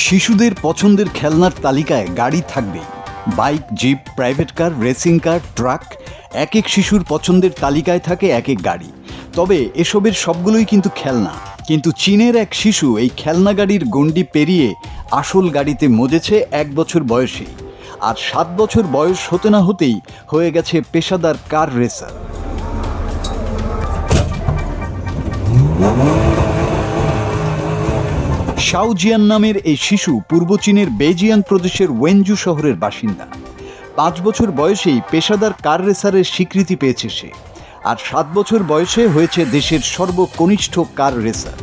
শিশুদের পছন্দের খেলনার তালিকায় গাড়ি থাকবেই। Bike, jeep, private car, racing car, truck, এক এক শিশুর পছন্দের তালিকায় থাকে এক এক গাড়ি। তবে এসবের সবগুলোই কিন্তু খেলনা। কিন্তু চীনের এক শিশু এই খেলনা গাড়ির গণ্ডি পেরিয়ে আসল গাড়িতে মজেছে 1 বছর বয়সেই। আর 7 বছর বয়স হতে না হতেই হয়ে গেছে পেশাদার কার রেসার। শাও জিয়ান নামের এই শিশু পূর্ব চীনের বেজিয়াং প্রদেশের ওয়েনজু শহরের বাসিন্দা। 5 বছর বয়সেই পেশাদার কার রেসারের স্বীকৃতি পেয়েছে সে। আর 7 বছর বয়সে হয়েছে দেশের সর্বকনিষ্ঠ কার রেসার।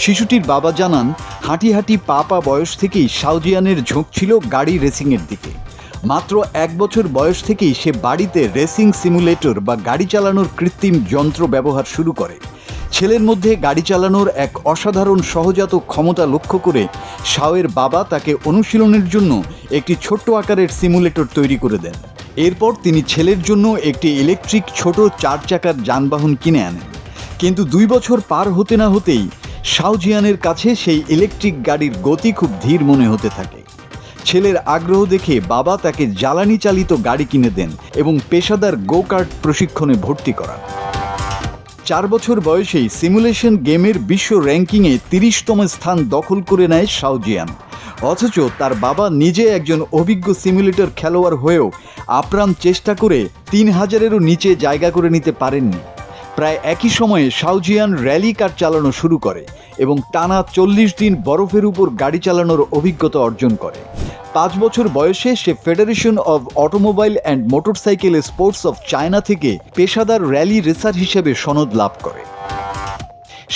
শিশুটির বাবা জানান, হাঁটি হাঁটি পা বয়স থেকেই শাও জিয়ানের ঝোঁক ছিল গাড়ি রেসিংয়ের দিকে। মাত্র 1 বছর বয়স থেকেই সে বাড়িতে রেসিং সিমুলেটর বা গাড়ি চালানোর কৃত্রিম যন্ত্র ব্যবহার শুরু করে। ছেলের মধ্যে গাড়ি চালানোর এক অসাধারণ সহজাত ক্ষমতা লক্ষ্য করে শাওয়ের বাবা তাকে অনুশীলনের জন্য একটি ছোট্ট আকারের সিমুলেটর তৈরি করে দেন। এরপর তিনি ছেলের জন্য একটি ইলেকট্রিক ছোট 4 চাকার যানবাহন কিনে আনেন। কিন্তু 2 বছর পার হতে না হতেই শাও জিয়ানের কাছে সেই ইলেকট্রিক গাড়ির গতি খুব ধীর মনে হতে থাকে। ছেলের আগ্রহ দেখে বাবা তাকে জ্বালানি চালিত গাড়ি কিনে দেন এবং পেশাদার গো কার্ট প্রশিক্ষণে ভর্তি করান। 4 বছর বয়সেই সিমুলেশন গেমের বিশ্ব র্যাঙ্কিংয়ে 30তম স্থান দখল করে নেয় শাও জিয়ান। অথচ তার বাবা নিজে একজন অভিজ্ঞ সিমুলেটর খেলোয়াড় হয়েও আপ্রাণ চেষ্টা করে 3000-এরও নিচে জায়গা করে নিতে পারেননি। প্রায় একই সময়ে শাও জিয়ান র্যালি কার চালানো শুরু করে এবং টানা 40 দিন বরফের উপর গাড়ি চালানোর অভিজ্ঞতা অর্জন করে। 5 বছর বয়সে সে federation of automobile and motorcycle sports of China থেকে পেশাদার র্যালি রেসার হিসেবে সনদ লাভ করে।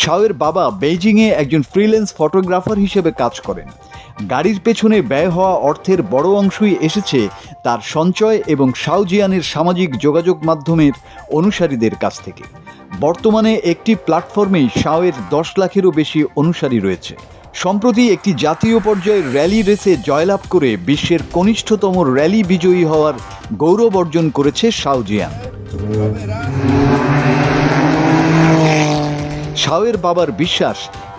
শাওয়ের বাবা বেইজিংয়ে একজন ফ্রিল্যান্স ফটোগ্রাফার হিসেবে কাজ করেন। গাড়ির পেছনে ব্যয় হওয়া অর্থের বড় অংশই এসেছে তার সঞ্চয় এবং শাও জিয়ানের সামাজিক যোগাযোগ মাধ্যমের অনুসারীদের কাছ থেকে। বর্তমানে একটি প্ল্যাটফর্মেই শাওয়ের 10 লাখেরও বেশি অনুসারী রয়েছে। সম্প্রতি একটি জাতীয় পর্যায়ের র্যালি রেসে জয়লাভ করে বিশ্বের কনিষ্ঠতম র্যালি বিজয়ী হওয়ার গৌরব অর্জন করেছে শাও জিয়ান। শাওয়ের বাবার বিশ্বাস,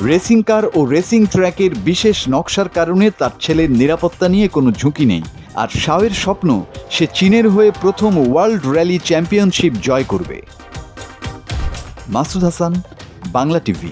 রেসিং কার ও রেসিং ট্র্যাকের বিশেষ নকশার কারণে তার ছেলের নিরাপত্তা নিয়ে কোনো ঝুঁকি নেই। আর শাওয়ের স্বপ্ন, সে চীনের হয়ে প্রথম ওয়ার্ল্ড র্যালি চ্যাম্পিয়নশিপ জয় করবে। মাসুদ হাসান, বাংলা টিভি।